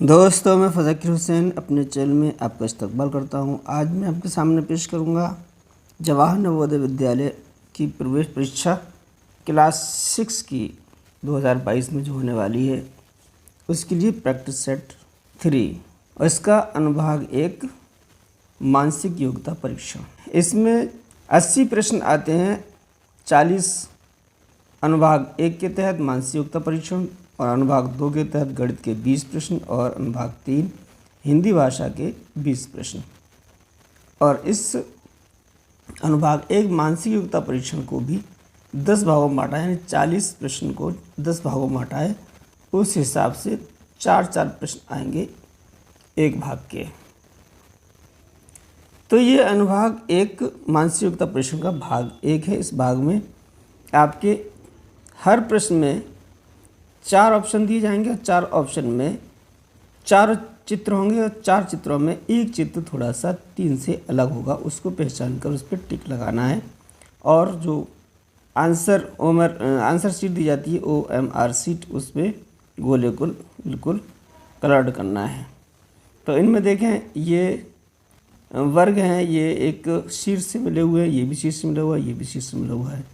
दोस्तों, मैं फ़ज़ाकिर हुसैन अपने चैनल में आपका इस्तकबाल करता हूं। आज मैं आपके सामने पेश करूंगा जवाहर नवोदय विद्यालय की प्रवेश परीक्षा क्लास 6 की 2022 में जो होने वाली है उसके लिए प्रैक्टिस सेट 3 और इसका अनुभाग 1 मानसिक योग्यता परीक्षण। इसमें 80 प्रश्न आते हैं। 40 अनुभाग 1 के तहत मानसिक योग्यता परीक्षण और अनुभाग 2 के तहत गणित के 20 प्रश्न और अनुभाग 3 हिंदी भाषा के 20 प्रश्न। और इस अनुभाग 1 मानसिक योग्यता परीक्षण को भी 10 भागों में बांटा है, यानी 40 प्रश्न को 10 भागों में बांटा है। उस हिसाब से 4-4 प्रश्न आएंगे एक भाग के। तो ये अनुभाग 1 मानसिक योग्यता परीक्षण का भाग 1 है। इस भाग में आपके हर प्रश्न में 4 ऑप्शन दिए जाएंगे और 4 ऑप्शन में 4 चित्र होंगे और 4 चित्रों में एक चित्र थोड़ा सा 3 से अलग होगा, उसको पहचान कर उस पर टिक लगाना है। और जो आंसर शीट दी जाती है OMR शीट, उस पर गोले को बिल्कुल कलर्ड करना है। तो इनमें देखें, ये वर्ग हैं, ये एक शीट से मिले हुए हैं, ये भी शीट से मिला हुआ है, ये भी शीट से मिला हुआ है।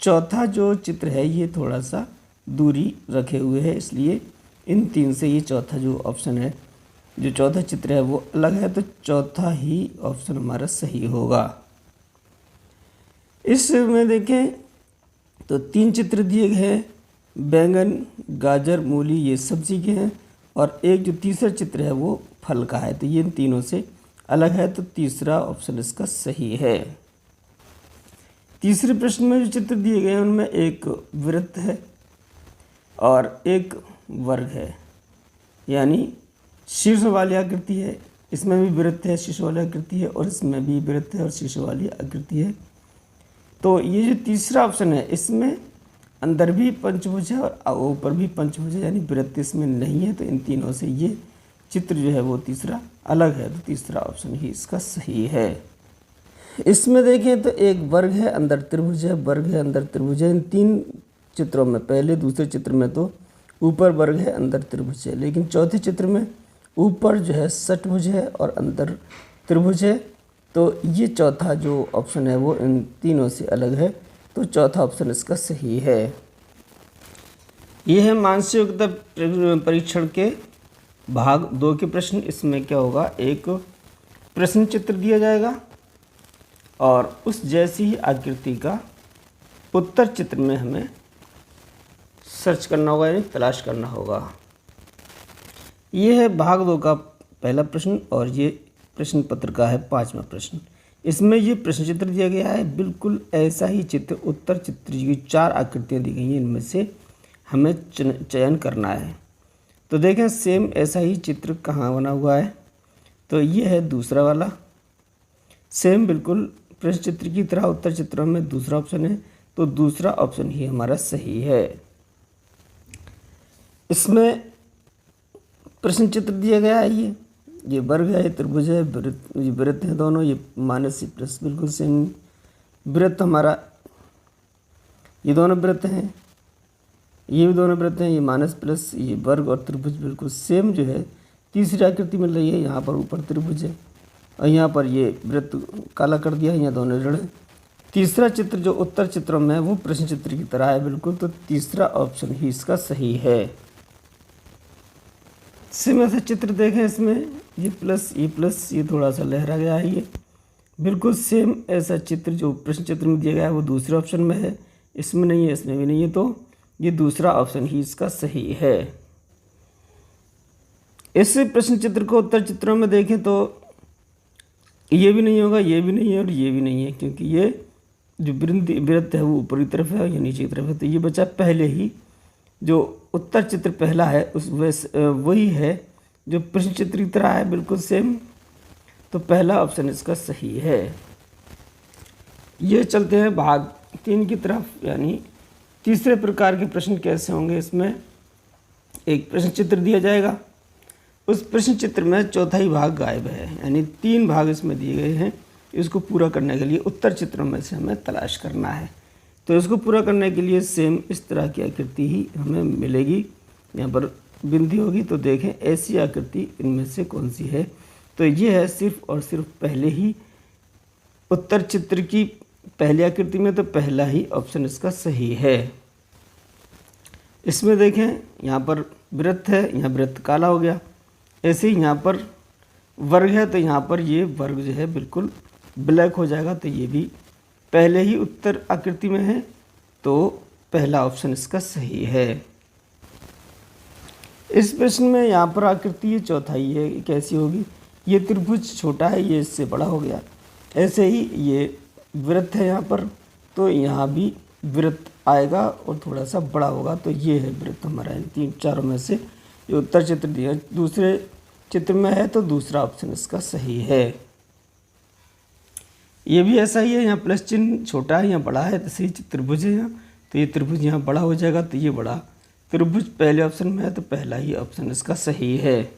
चौथा जो चित्र है ये थोड़ा सा दूरी रखे हुए है, इसलिए इन 3 से ये चौथा जो ऑप्शन है, जो चौथा चित्र है वो अलग है, तो चौथा ही ऑप्शन हमारा सही होगा। इसमें देखें तो 3 चित्र दिए गए हैं, बैंगन, गाजर, मूली, ये सब्जी के हैं। और एक जो तीसरा चित्र है वो फल का है, तो ये इन तीनों से अलग है, तो तीसरा ऑप्शन इसका सही है। तीसरे प्रश्न में जो चित्र दिए गए हैं उनमें एक वृत्त है और एक वर्ग है, यानी शीर्ष वाली आकृति है, इसमें भी वृत्त है, शीर्ष वाली आकृति है, और इसमें भी वृत्त है और शीर्ष वाली आकृति है। तो ये जो तीसरा ऑप्शन है इसमें अंदर भी पंचभुज है और ऊपर भी पंचभुज है, यानी वृत्त इसमें नहीं है। तो इन तीनों से ये चित्र जो है वो तीसरा अलग है, तो तीसरा ऑप्शन ही इसका सही है। इसमें देखें तो एक वर्ग है, अंदर त्रिभुज है, वर्ग है, अंदर त्रिभुज है। इन 3 चित्रों में, पहले दूसरे चित्र में तो ऊपर वर्ग है, अंदर त्रिभुज है, लेकिन चौथे चित्र में ऊपर जो है षटभुज है और अंदर त्रिभुज है। तो ये चौथा जो ऑप्शन है वो इन तीनों से अलग है, तो चौथा ऑप्शन इसका सही है। ये है मानसिक योग्यता परीक्षण के भाग 2 के प्रश्न। इसमें क्या होगा, एक प्रश्न चित्र दिया जाएगा और उस जैसी ही आकृति का उत्तर चित्र में हमें सर्च करना होगा, यानी तलाश करना होगा। ये है भाग 2 का पहला प्रश्न और ये प्रश्न पत्र का है 5वां प्रश्न। इसमें ये प्रश्न चित्र दिया गया है, बिल्कुल ऐसा ही चित्र उत्तर चित्र की 4 आकृतियाँ दी गई हैं, इनमें से हमें चयन करना है। तो देखें सेम ऐसा ही चित्र कहाँ बना हुआ है, तो ये है दूसरा वाला, सेम बिल्कुल प्रश्न चित्र की तरह उत्तर चित्रों में दूसरा ऑप्शन है, तो दूसरा ऑप्शन ही हमारा सही है। इसमें प्रश्न चित्र दिया गया है, ये वर्ग है, ये त्रिभुज है, ये वृत्त है दोनों, ये माइनस प्लस बिल्कुल सेम वृत्त हमारा, ये दोनों वृत्त हैं, ये भी दोनों वृत्त हैं, ये माइनस प्लस, ये वर्ग और त्रिभुज बिल्कुल सेम जो है तीसरी आकृति मिल रही है। यहाँ पर ऊपर त्रिभुज है और यहाँ पर ये वृत्त काला कर दिया है, यहाँ दोनों ऋण है। तीसरा चित्र जो उत्तर चित्रों में है वो प्रश्न चित्र की तरह है बिल्कुल, तो तीसरा ऑप्शन ही इसका सही है। सेम ऐसा चित्र देखें, इसमें ये प्लस ये थोड़ा सा लहरा गया है, ये बिल्कुल सेम ऐसा चित्र जो प्रश्न चित्र में दिया गया है वो दूसरे ऑप्शन में है, इसमें नहीं है, इसमें भी नहीं है, तो ये दूसरा ऑप्शन ही इसका सही है। इस प्रश्न चित्र को उत्तर चित्रों में देखें तो ये भी नहीं होगा, ये भी नहीं है और ये भी नहीं है, क्योंकि ये जो वृत्त है वो ऊपरी तरफ है और ये नीचे की तरफ है। तो ये बचा पहले ही जो उत्तर चित्र पहला है उस वही है जो प्रश्न चित्र की तरह है बिल्कुल सेम, तो पहला ऑप्शन इसका सही है। ये चलते हैं भाग 3 की तरफ, यानी तीसरे प्रकार के प्रश्न कैसे होंगे। इसमें एक प्रश्न चित्र दिया जाएगा, उस प्रश्न चित्र में चौथाई भाग गायब है, यानी 3 भाग इसमें दिए गए हैं। इसको पूरा करने के लिए उत्तर चित्रों में से हमें तलाश करना है। तो इसको पूरा करने के लिए सेम इस तरह की आकृति ही हमें मिलेगी। यहाँ पर बिंदी होगी। तो देखें ऐसी आकृति इनमें से कौन सी है, तो ये है सिर्फ और सिर्फ पहले ही उत्तर चित्र की पहली आकृति में, तो पहला ही ऑप्शन इसका सही है। इसमें देखें यहाँ पर वृत्त है, यहाँ वृत्त काला हो गया। ऐसे ही यहाँ पर वर्ग है, तो यहाँ पर ये वर्ग जो है बिल्कुल ब्लैक हो जाएगा। तो ये भी पहले ही उत्तर आकृति में है, तो पहला ऑप्शन इसका सही है। इस प्रश्न में यहाँ पर आकृति ये चौथाई है, कैसी होगी, ये त्रिभुज छोटा है, ये इससे बड़ा हो गया। ऐसे ही ये वृत्त है यहाँ पर, तो यहाँ भी वृत्त आएगा और थोड़ा सा बड़ा होगा। तो ये है वृत्त हमारा, इन तीन चारों में से ये उत्तर चित्र दिया दूसरे चित्र में है, तो दूसरा ऑप्शन इसका सही है। ये भी ऐसा ही है, यहाँ प्लस चिन्ह छोटा है, यहाँ बड़ा है, तो सही त्रिभुज है यहाँ, तो ये त्रिभुज यहाँ बड़ा हो जाएगा। तो ये बड़ा त्रिभुज पहले ऑप्शन में है, तो पहला ही ऑप्शन इसका सही है।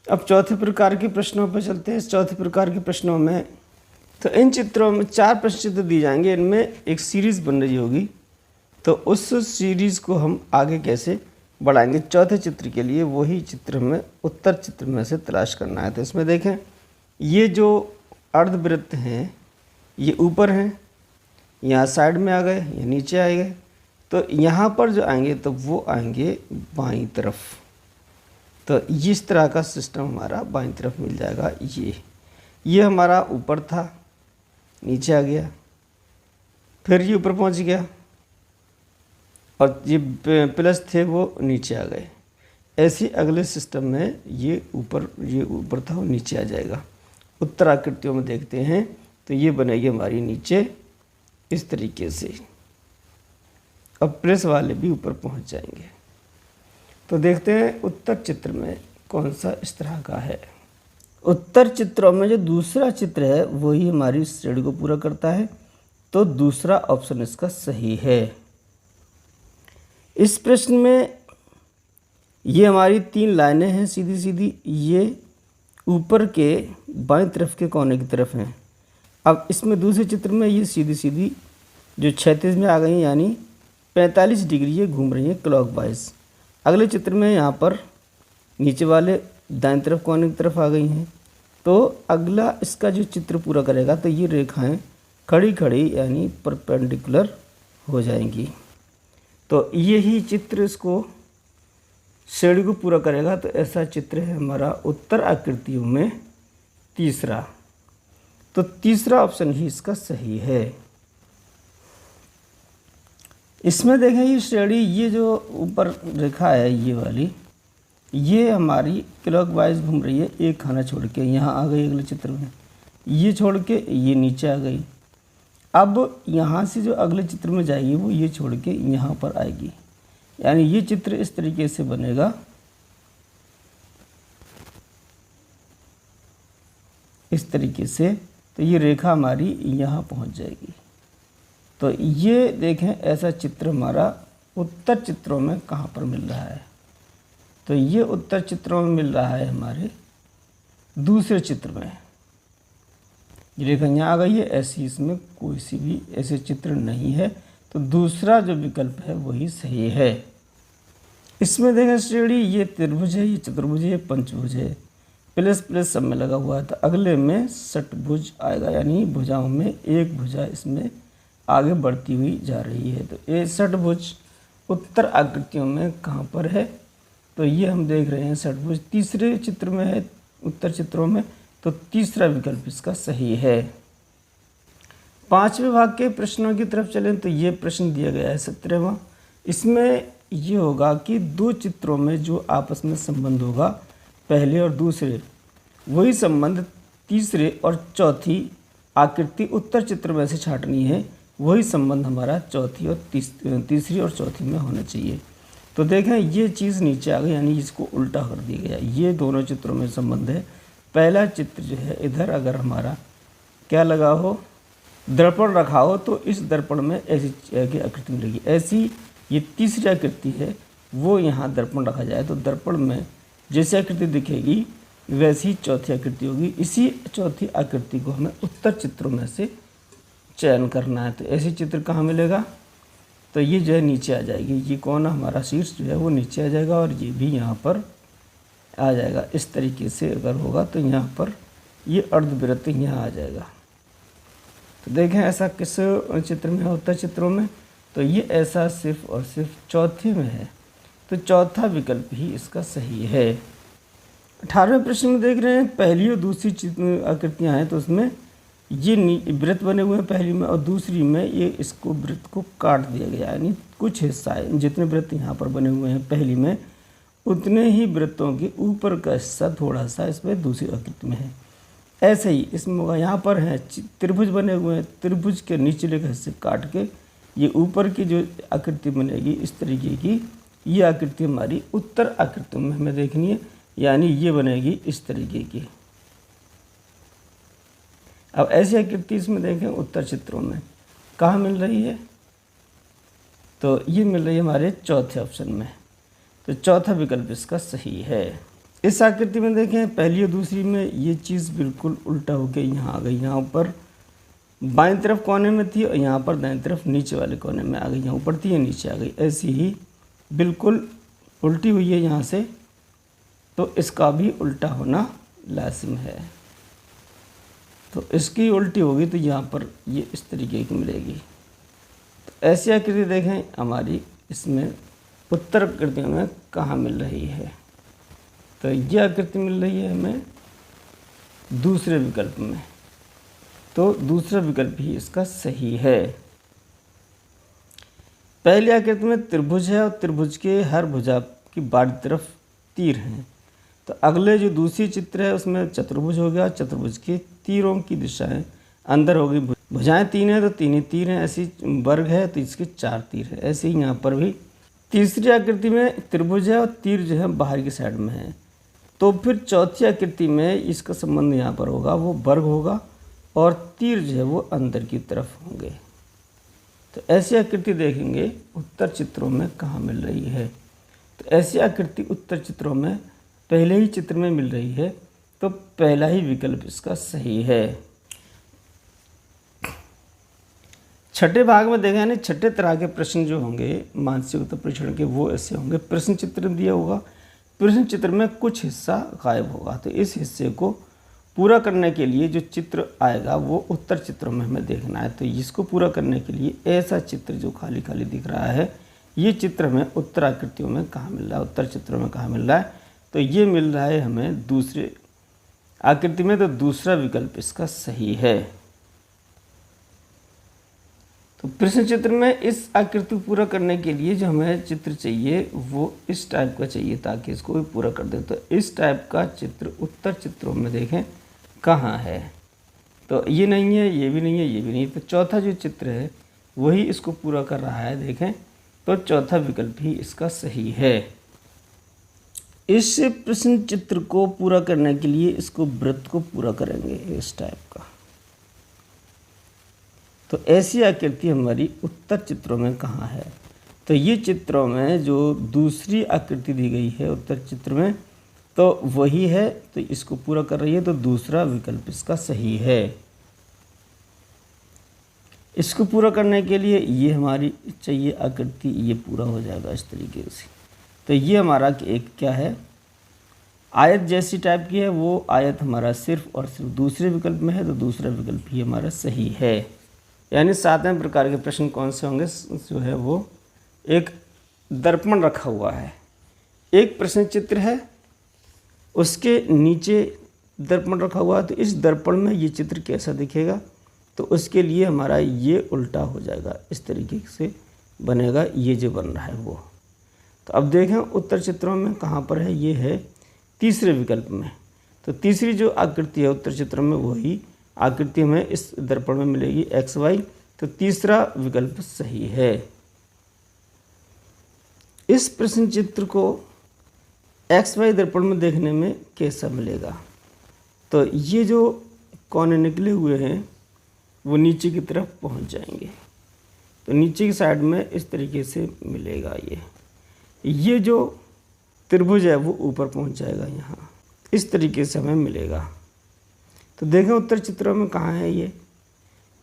अब चौथे प्रकार के प्रश्नों पर चलते हैं। इस चौथे प्रकार के प्रश्नों में तो इन चित्रों में 4 प्रश्न चित्र दिए जाएंगे, इनमें एक सीरीज़ बन रही होगी, तो उस सीरीज़ को हम आगे कैसे बढ़ाएंगे। चौथे चित्र के लिए वही चित्र हमें उत्तर चित्र में से तलाश करना है। तो इसमें देखें ये जो अर्धवृत्त हैं ये ऊपर हैं, यहाँ साइड में आ गए, ये नीचे आए गए, तो यहाँ पर जो आएंगे तो वो आएंगे बाईं तरफ। तो इस तरह का सिस्टम हमारा बाईं तरफ मिल जाएगा। ये हमारा ऊपर था, नीचे आ गया, फिर ये ऊपर पहुँच गया, और ये प्लस थे वो नीचे आ गए। ऐसे अगले सिस्टम में ये ऊपर था वो नीचे आ जाएगा। उत्तर आकृतियों में देखते हैं तो ये बनेगी हमारी नीचे इस तरीके से, अब प्लस वाले भी ऊपर पहुंच जाएंगे। तो देखते हैं उत्तर चित्र में कौन सा इस तरह का है। उत्तर चित्रों में जो दूसरा चित्र है वही हमारी श्रेणी को पूरा करता है, तो दूसरा ऑप्शन इसका सही है। इस प्रश्न में ये हमारी 3 लाइनें हैं सीधी सीधी, ये ऊपर के बाईं तरफ के कोने की तरफ हैं। अब इसमें दूसरे चित्र में ये सीधी सीधी जो क्षैतिज में आ गई हैं, यानी 45 डिग्री ये घूम रही हैं क्लॉकवाइज। अगले चित्र में यहाँ पर नीचे वाले दाईं तरफ कोने की तरफ आ गई हैं। तो अगला इसका जो चित्र पूरा करेगा तो ये रेखाएं खड़ी खड़ी यानी परपेंडिकुलर हो जाएंगी। तो यही चित्र इसको श्रेणी को पूरा करेगा। तो ऐसा चित्र है हमारा उत्तर आकृतियों में तीसरा। तो तीसरा ऑप्शन ही इसका सही है। इसमें देखें ये श्रेणी, ये जो ऊपर रेखा है ये वाली, ये हमारी क्लॉकवाइज घूम रही है, एक खाना छोड़ के यहाँ आ गई अगले चित्र में, ये छोड़ के ये नीचे आ गई। अब यहाँ से जो अगले चित्र में जाएगी वो ये छोड़ के यहाँ पर आएगी, यानी ये चित्र इस तरीके से बनेगा, इस तरीके से। तो ये रेखा हमारी यहाँ पहुँच जाएगी। तो ये देखें ऐसा चित्र हमारा उत्तर चित्रों में कहाँ पर मिल रहा है। तो ये उत्तर चित्रों में मिल रहा है हमारे दूसरे चित्र में। ये रेखा यहाँ आ गई है, ऐसी इसमें कोई सी भी ऐसे चित्र नहीं है। तो दूसरा जो विकल्प है वही सही है। इसमें देखें श्रेणी, ये त्रिभुज है, ये चतुर्भुज है, ये पंचभुज है, प्लस प्लस सब में लगा हुआ है। तो अगले में षटभुज आएगा, यानी भुजाओं में एक भुजा इसमें आगे बढ़ती हुई जा रही है। तो ये षटभुज उत्तर आकृतियों में कहाँ पर है, तो ये हम देख रहे हैं षटभुज तीसरे चित्र में है उत्तर चित्रों में। तो तीसरा विकल्प इसका सही है। 5वें भाग के प्रश्नों की तरफ चलें तो ये प्रश्न दिया गया है 17वां। इसमें ये होगा कि 2 चित्रों में जो आपस में संबंध होगा पहले और दूसरे, वही संबंध तीसरे और चौथी आकृति उत्तर चित्र में से छांटनी है। वही संबंध हमारा तीसरी और चौथी में होना चाहिए। तो देखें ये चीज़ नीचे आ गई, यानी इसको उल्टा कर दिया गया। ये दोनों चित्रों में संबंध है। पहला चित्र जो है इधर अगर हमारा क्या लगा हो, दर्पण रखा हो, तो इस दर्पण में ऐसी आकृति मिलेगी। ऐसी ये तीसरी आकृति है, वो यहाँ दर्पण रखा जाए तो दर्पण में जैसी आकृति दिखेगी वैसी चौथी आकृति होगी। इसी चौथी आकृति को हमें उत्तर चित्रों में से चयन करना है। तो ऐसी चित्र कहाँ मिलेगा, तो ये जो है नीचे आ जाएगी, ये कौन हमारा शीर्ष जो है वो नीचे आ जाएगा और ये भी यहाँ पर आ जाएगा। इस तरीके से अगर होगा तो यहाँ पर ये अर्धवृत्त यहाँ आ जाएगा। तो देखें ऐसा किस चित्र में है, उत्तर चित्रों में, तो ये ऐसा सिर्फ और सिर्फ चौथे में है, तो चौथा विकल्प ही इसका सही है। 18वें प्रश्न में देख रहे हैं पहली और दूसरी आकृतियाँ हैं, तो उसमें ये वृत्त बने हुए हैं पहली में, और दूसरी में ये इसको वृत्त को काट दिया गया, यानी कुछ हिस्सा है, जितने वृत्त यहाँ पर बने हुए हैं पहली में उतने ही वृत्तों के ऊपर का हिस्सा थोड़ा सा इसमें दूसरी आकृति में है। ऐसे ही इसमें होगा, यहाँ पर है त्रिभुज बने हुए हैं, त्रिभुज के निचले के हिस्से काट के ये ऊपर की जो आकृति बनेगी इस तरीके की, ये आकृति हमारी उत्तर आकृति में हमें देखनी है, यानी ये बनेगी इस तरीके की। अब ऐसी आकृति इसमें देखें उत्तर चित्रों में कहाँ मिल रही है, तो ये मिल रही है हमारे चौथे ऑप्शन में, तो चौथा विकल्प इसका सही है। इस आकृति में देखें पहली और दूसरी में ये चीज़ बिल्कुल उल्टा होकर यहाँ आ गई, यहाँ ऊपर बाईं तरफ कोने में थी और यहाँ पर दाईं तरफ नीचे वाले कोने में आ गई, यहाँ ऊपर थी या नीचे आ गई, ऐसी ही बिल्कुल उल्टी हुई है यहाँ से, तो इसका भी उल्टा होना लाजिम है। तो इसकी उल्टी होगी तो यहाँ पर ये इस तरीके की मिलेगी। तो ऐसी आकृति देखें हमारी इसमें उत्तर आकृतियों में कहाँ मिल रही है, तो ये आकृति मिल रही है हमें दूसरे विकल्प में, तो दूसरा विकल्प ही इसका सही है। पहली आकृति में त्रिभुज है और त्रिभुज के हर भुजा की बाईं तरफ तीर हैं, तो अगले जो दूसरी चित्र है उसमें चतुर्भुज हो गया, चतुर्भुज के तीरों की दिशाएं अंदर हो गई, भुजाएं 3 हैं तो 3 ही तीर हैं, ऐसी वर्ग है तो इसके 4 तीर है। ऐसे ही यहाँ पर भी तीसरी आकृति में त्रिभुज है और तीर जो है बाहर की साइड में है, तो फिर चौथी आकृति में इसका संबंध यहाँ पर होगा, वो वर्ग होगा और तीर जो है वो अंदर की तरफ होंगे। तो ऐसी आकृति देखेंगे उत्तर चित्रों में कहाँ मिल रही है, तो ऐसी आकृति उत्तर चित्रों में पहले ही चित्र में मिल रही है, तो पहला ही विकल्प इसका सही है। छठे भाग में देखा यानी छठे तरह के प्रश्न जो होंगे मानसिक परीक्षण के, वो ऐसे होंगे, प्रश्न चित्र दिया होगा, प्रश्न चित्र में कुछ हिस्सा गायब होगा, तो इस हिस्से को पूरा करने के लिए जो चित्र आएगा वो उत्तर चित्रों में हमें देखना है। तो इसको पूरा करने के लिए ऐसा चित्र जो खाली खाली दिख रहा है, ये चित्र हमें उत्तर आकृतियों में कहाँ मिल रहा है, उत्तर चित्रों में कहाँ मिल रहा है, तो ये मिल रहा है हमें दूसरे आकृति में, तो दूसरा विकल्प इसका सही है। तो प्रश्न चित्र में इस आकृति को पूरा करने के लिए जो हमें चित्र चाहिए वो इस टाइप का चाहिए ताकि इसको भी पूरा कर दें। तो इस टाइप का चित्र उत्तर चित्रों में देखें कहाँ है, तो ये नहीं है, ये भी नहीं है, ये भी नहीं है, तो चौथा जो चित्र है वही इसको पूरा कर रहा है। देखें तो चौथा विकल्प ही इसका सही है। इस प्रश्न चित्र को पूरा करने के लिए इसको वृत्त को पूरा करेंगे इस टाइप का। तो ऐसी आकृति हमारी उत्तर चित्रों में कहाँ है, तो ये चित्रों में जो दूसरी आकृति दी गई है उत्तर चित्र में तो वही है, तो इसको पूरा कर रही है, तो दूसरा विकल्प इसका सही है। इसको पूरा करने के लिए ये हमारी चाहिए आकृति, ये पूरा हो जाएगा इस तरीके से। तो ये हमारा एक क्या है, आयत जैसी टाइप की है, वो आयत हमारा सिर्फ और सिर्फ दूसरे विकल्प में है, तो दूसरा विकल्प ही हमारा सही है। यानी 7वें प्रकार के प्रश्न कौन से होंगे, जो है वो एक दर्पण रखा हुआ है, एक प्रश्न चित्र है, उसके नीचे दर्पण रखा हुआ है, तो इस दर्पण में ये चित्र कैसा दिखेगा, तो उसके लिए हमारा ये उल्टा हो जाएगा, इस तरीके से बनेगा ये जो बन रहा है वो। तो अब देखें उत्तर चित्रों में कहाँ पर है, ये है तीसरे विकल्प में। तो तीसरी जो आकृति है उत्तर चित्रों में वही आकृति हमें इस दर्पण में मिलेगी XY, तो तीसरा विकल्प सही है। इस प्रश्न चित्र को XY दर्पण में देखने में कैसा मिलेगा, तो ये जो कोने निकले हुए हैं वो नीचे की तरफ पहुंच जाएंगे, तो नीचे की साइड में इस तरीके से मिलेगा। ये जो त्रिभुज है वो ऊपर पहुंच जाएगा, यहाँ इस तरीके से हमें मिलेगा। तो देखें उत्तर चित्रों में कहाँ है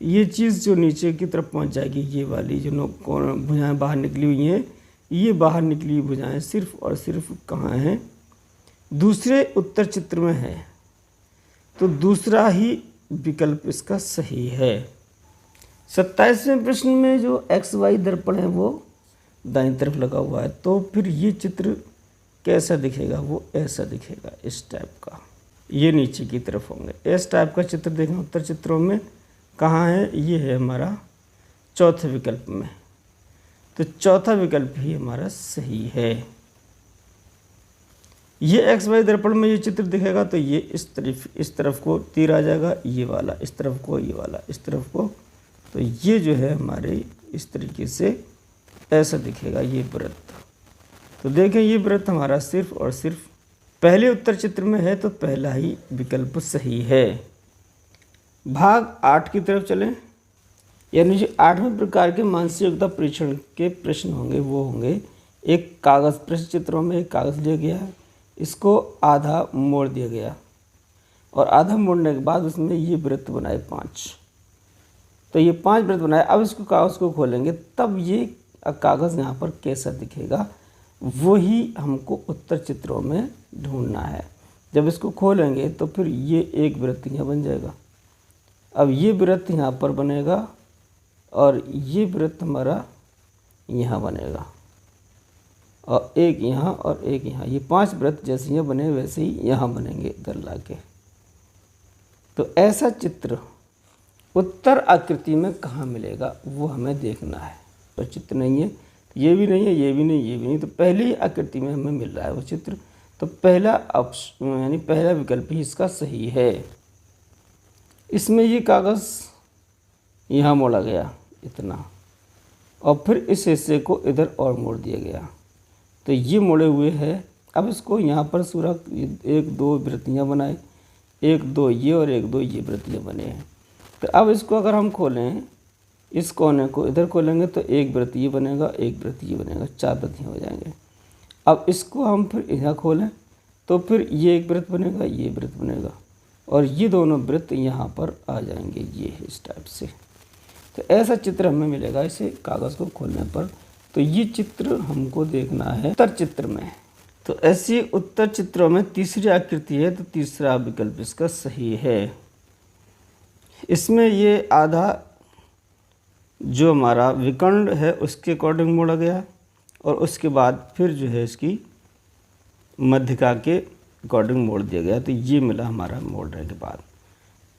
ये चीज़ जो नीचे की तरफ पहुंच जाएगी, ये वाली जो भुजाएं बाहर निकली हुई हैं, ये बाहर निकली हुई भुजाएं सिर्फ और सिर्फ कहाँ हैं? दूसरे उत्तर चित्र में है। तो दूसरा ही विकल्प इसका सही है। 27वें प्रश्न में जो एक्स वाई दर्पण है वो दाईं तरफ लगा हुआ है, तो फिर ये चित्र कैसा दिखेगा? वो ऐसा दिखेगा, इस टाइप का। ये नीचे की तरफ होंगे, इस टाइप का चित्र देखें उत्तर चित्रों में। कहाँ है? ये है हमारा चौथे विकल्प में। तो चौथा विकल्प ही हमारा सही है। ये एक्स वाई दर्पण में ये चित्र दिखेगा, तो ये इस तरफ को तीर आ जाएगा, ये वाला इस तरफ को, ये वाला इस तरफ को। तो ये जो है हमारे इस तरीके से ऐसा दिखेगा ये वृत्त। तो देखें ये वृत्त हमारा सिर्फ और सिर्फ पहले उत्तर चित्र में है, तो पहला ही विकल्प सही है। भाग 8 की तरफ चलें। यानी जो 8वें प्रकार के मानसिक योग्यता परीक्षण के प्रश्न होंगे वो होंगे, एक कागज़ प्रश्न चित्रों में एक कागज़ लिया गया है, इसको आधा मोड़ दिया गया और आधा मोड़ने के बाद उसमें ये वृत्त बनाए 5। तो ये 5 वृत्त बनाए। अब इसको कागज़ को खोलेंगे तब ये कागज़ यहाँ पर कैसा दिखेगा, वही हमको उत्तर चित्रों में ढूंढना है। जब इसको खोलेंगे तो फिर ये एक वृत्त यहाँ बन जाएगा। अब ये वृत्त यहाँ पर बनेगा और ये वृत्त हमारा यहाँ बनेगा और एक यहाँ और एक यहाँ। ये 5 वृत्त जैसे यहाँ बने वैसे ही यहाँ बनेंगे इधर लाके। तो ऐसा चित्र उत्तर आकृति में कहाँ मिलेगा वो हमें देखना है। तो चित्र नहीं है, ये भी नहीं है, ये भी नहीं, ये भी नहीं, तो पहली आकृति में हमें मिल रहा है वो चित्र। तो पहला ऑप्शन यानी पहला विकल्प ही इसका सही है। इसमें ये कागज़ यहाँ मोड़ा गया इतना और फिर इस हिस्से को इधर और मोड़ दिया गया, तो ये मोड़े हुए है। अब इसको यहाँ पर पूरा 1-2 वृत्तियाँ बनाए, 1-2 ये और 1-2 ये वृत्तियाँ बने हैं। तो अब इसको अगर हम खोलें, इस कोने को इधर खोलेंगे तो एक वृत्त ये बनेगा, एक वृत्त ये बनेगा, 4 वृत्तियाँ हो जाएंगे। अब इसको हम फिर यहाँ खोलें तो फिर ये एक वृत्त बनेगा, ये वृत्त बनेगा और ये दोनों वृत्त यहाँ पर आ जाएंगे, ये इस टाइप से। तो ऐसा चित्र हमें मिलेगा इसे कागज़ को खोलने पर। तो ये चित्र हमको देखना है उत्तर चित्र में। तो ऐसी उत्तर चित्रों में तीसरी आकृति है, तो तीसरा विकल्प इसका सही है। इसमें ये आधा जो हमारा विकर्ण है उसके अकॉर्डिंग मोड़ा गया और उसके बाद फिर जो है इसकी मध्यिका के अकॉर्डिंग मोड़ दिया गया। तो ये मिला हमारा मोड़ने के बाद।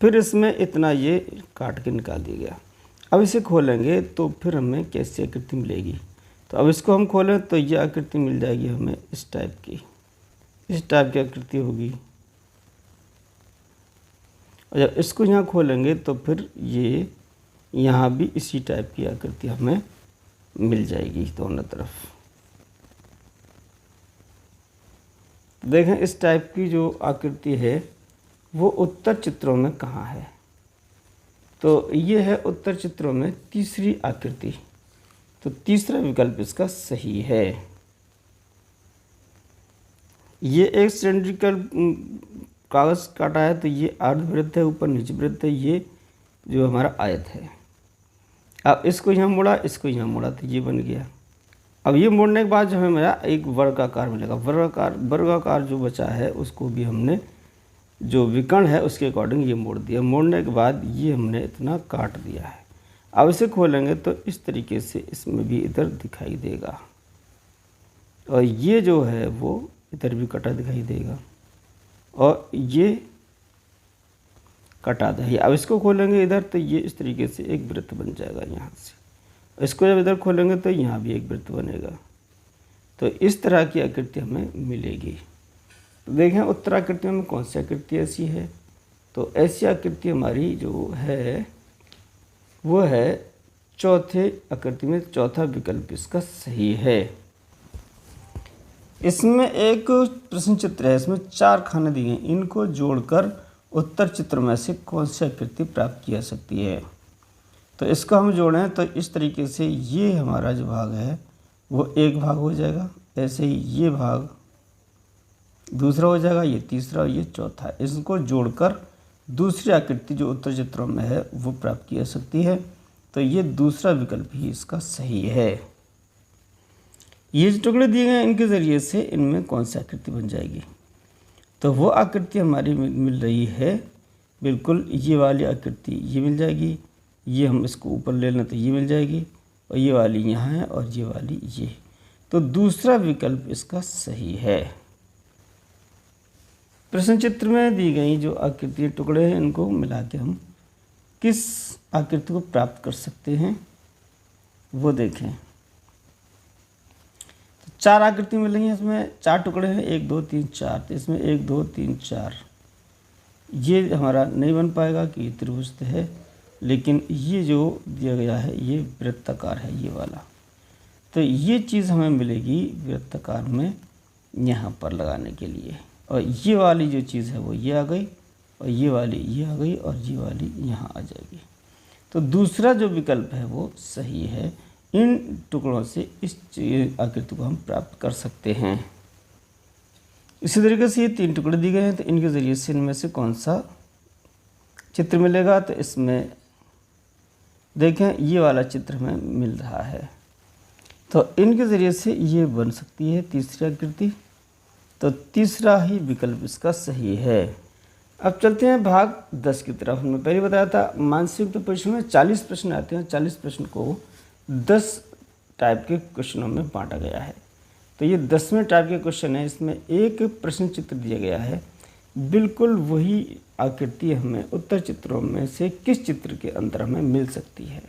फिर इसमें इतना ये काट के निकाल दिया गया। अब इसे खोलेंगे तो फिर हमें कैसी आकृति मिलेगी। तो अब इसको हम खोलें तो ये आकृति मिल जाएगी हमें इस टाइप की, इस टाइप की आकृति होगी। और जब इसको यहाँ खोलेंगे तो फिर ये यहाँ भी इसी टाइप की आकृति हमें मिल जाएगी दोनों तरफ। देखें इस टाइप की जो आकृति है वो उत्तर चित्रों में कहाँ है। तो ये है उत्तर चित्रों में तीसरी आकृति। तो तीसरा विकल्प इसका सही है। ये एक सिलेंड्रिकल कागज़ काटा है, तो ये अर्धवृत्त है, ऊपर नीचे वृत्त है, ये जो हमारा आयत है। अब इसको यहाँ मोड़ा, इसको यहाँ मोड़ा, तो ये बन गया। अब ये मोड़ने के बाद जो हमें मेरा एक वर्गाकार मिलेगा। वर्गाकार जो बचा है उसको भी हमने जो विकर्ण है उसके अकॉर्डिंग ये मोड़ दिया। मोड़ने के बाद ये हमने इतना काट दिया है। अब इसे खोलेंगे तो इस तरीके से इसमें भी इधर दिखाई देगा और ये जो है वो इधर भी कटा दिखाई देगा और ये कटा दिया। अब इसको खोलेंगे इधर तो ये इस तरीके से एक वृत्त बन जाएगा यहाँ से। इसको जब इधर खोलेंगे तो यहाँ भी एक वृत्त बनेगा। तो इस तरह की आकृति हमें मिलेगी। तो देखें उत्तराकृतियों में कौन सी आकृति ऐसी है। तो ऐसी आकृति हमारी जो है वो है चौथे आकृति में, चौथा विकल्प इसका सही है। इसमें एक प्रश्न चित्र है, इसमें 4 खाने दिए हैं, इनको जोड़कर उत्तर चित्र में से कौन सी आकृति प्राप्त की जा सकती है। तो इसको हम जोड़ें तो इस तरीके से ये हमारा जो भाग है वो एक भाग हो जाएगा, ऐसे ही ये भाग दूसरा हो जाएगा, ये तीसरा और ये चौथा। इसको जोड़कर दूसरी आकृति जो उत्तर चित्रों में है वो प्राप्त की जा सकती है। तो ये दूसरा विकल्प ही इसका सही है। ये जो टुकड़े दिए गए हैं इनके ज़रिए से इनमें कौन सी आकृति बन जाएगी, तो वो आकृति हमारी मिल रही है बिल्कुल ये वाली आकृति, ये मिल जाएगी। ये हम इसको ऊपर ले लें तो ये मिल जाएगी, और ये वाली यहाँ है और ये वाली ये। तो दूसरा विकल्प इसका सही है। प्रश्न चित्र में दी गई जो आकृति टुकड़े हैं इनको मिला के हम किस आकृति को प्राप्त कर सकते हैं वो देखें। तो 4 आकृति मिल रही हैं, इसमें 4 टुकड़े हैं, 1 2 3 4। तो इसमें 1 2 3 4 ये हमारा नहीं बन पाएगा कि ये त्रिभुज है, लेकिन ये जो दिया गया है ये वृत्ताकार है ये वाला। तो ये चीज़ हमें मिलेगी वृत्ताकार में यहाँ पर लगाने के लिए, और ये वाली जो चीज़ है वो ये आ गई, और ये वाली ये आ गई, और ये वाली यहाँ आ जाएगी। तो दूसरा जो विकल्प है वो सही है। इन टुकड़ों से इस आकृति को हम प्राप्त कर सकते हैं। इसी तरीके से ये 3 टुकड़े दिए गए हैं, तो इनके ज़रिए से इनमें से कौन सा चित्र मिलेगा। तो इसमें देखें ये वाला चित्र हमें मिल रहा है, तो इनके ज़रिए से ये बन सकती है तीसरी आकृति। तो तीसरा ही विकल्प इसका सही है। अब चलते हैं भाग 10 की तरफ। हमने पहले बताया था मानसिक परीक्षण में 40 प्रश्न आते हैं, 40 प्रश्न को 10 टाइप के क्वेश्चनों में बांटा गया है। तो ये 10वें टाइप के क्वेश्चन है। इसमें एक प्रश्न चित्र दिया गया है, बिल्कुल वही आकृति हमें उत्तर चित्रों में से किस चित्र के अंदर हमें मिल सकती है,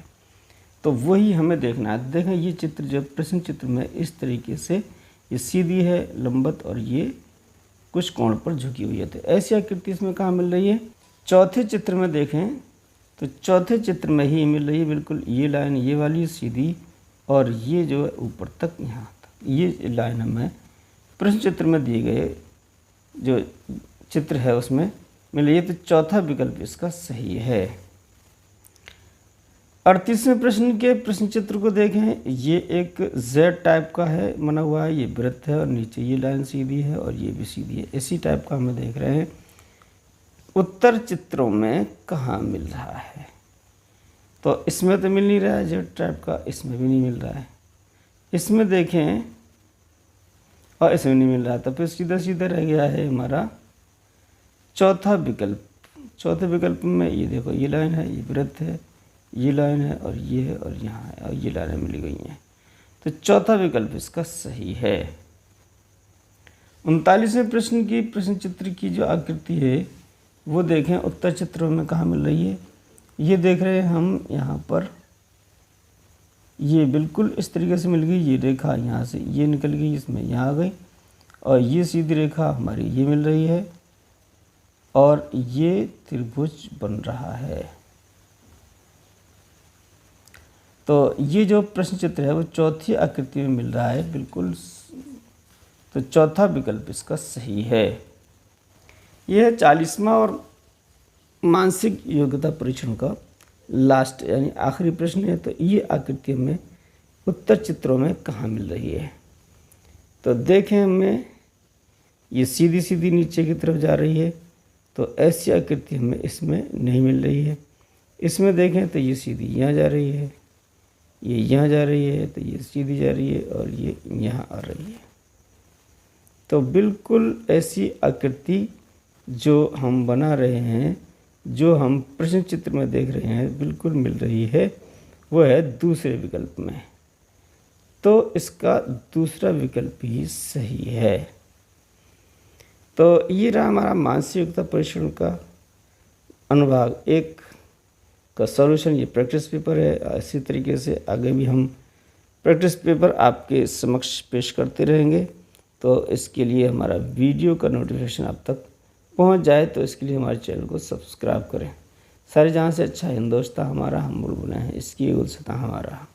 तो वही हमें देखना है। देखें ये चित्र जब प्रश्न चित्र में इस तरीके से ये सीधी है लंबवत, और ये कुछ कोण पर झुकी हुई है, तो ऐसी आकृति इसमें कहाँ मिल रही है। चौथे चित्र में देखें तो चौथे चित्र में ही मिल रही है बिल्कुल ये लाइन ये वाली सीधी, और ये जो है ऊपर तक यहाँ तक ये लाइन हमें प्रश्न चित्र में दिए गए जो चित्र है उसमें मिल रही है। तो चौथा विकल्प इसका सही है। 38वें प्रश्न के प्रश्न चित्र को देखें, ये एक Z टाइप का है बना हुआ है, ये वृत्त है और नीचे ये लाइन सीधी है और ये भी सीधी है। इसी टाइप का हमें देख रहे हैं उत्तर चित्रों में कहाँ मिल रहा है। तो इसमें तो मिल नहीं रहा है Z टाइप का, इसमें भी नहीं मिल रहा है, इसमें देखें और इसमें नहीं मिल रहा। तो फिर सीधा सीधा रह गया है हमारा चौथा विकल्प। चौथे विकल्प में ये देखो ये लाइन है, ये वृत्त है, ये लाइन है और ये है और यहाँ है और ये लाइनें मिली गई हैं। तो चौथा विकल्प इसका सही है। 39वें प्रश्न की प्रश्न चित्र की जो आकृति है वो देखें उत्तर चित्रों में कहाँ मिल रही है। ये देख रहे हैं हम यहाँ पर, ये बिल्कुल इस तरीके से मिल गई। ये रेखा यहाँ से ये निकल गई, इसमें यहाँ आ गई, और ये सीधी रेखा हमारी ये मिल रही है, और ये त्रिभुज बन रहा है। तो ये जो प्रश्न चित्र है वो चौथी आकृति में मिल रहा है बिल्कुल। तो चौथा विकल्प इसका सही है। यह है 40वां और मानसिक योग्यता परीक्षण का लास्ट यानी आखिरी प्रश्न है। तो ये आकृति हमें उत्तर चित्रों में कहाँ मिल रही है। तो देखें हमें ये सीधी सीधी नीचे की तरफ जा रही है, तो ऐसी आकृति हमें इसमें नहीं मिल रही है। इसमें देखें तो ये सीधी यहाँ जा रही है, ये यहाँ जा रही है, तो ये सीधी जा रही है और ये यहाँ आ रही है। तो बिल्कुल ऐसी आकृति जो हम बना रहे हैं, जो हम प्रश्न चित्र में देख रहे हैं, बिल्कुल मिल रही है, वो है दूसरे विकल्प में। तो इसका दूसरा विकल्प ही सही है। तो ये रहा हमारा मानसिक योग्यता परीक्षण का अनुभाग 1 का सॉल्यूशन। ये प्रैक्टिस पेपर है। इसी तरीके से आगे भी हम प्रैक्टिस पेपर आपके समक्ष पेश करते रहेंगे। तो इसके लिए हमारा वीडियो का नोटिफिकेशन आप तक पहुंच जाए, तो इसके लिए हमारे चैनल को सब्सक्राइब करें। सारे जहाँ से अच्छा हिंदुस्तान हमारा, हम बुलबुलें हैं, इसकी गुलसिता हमारा।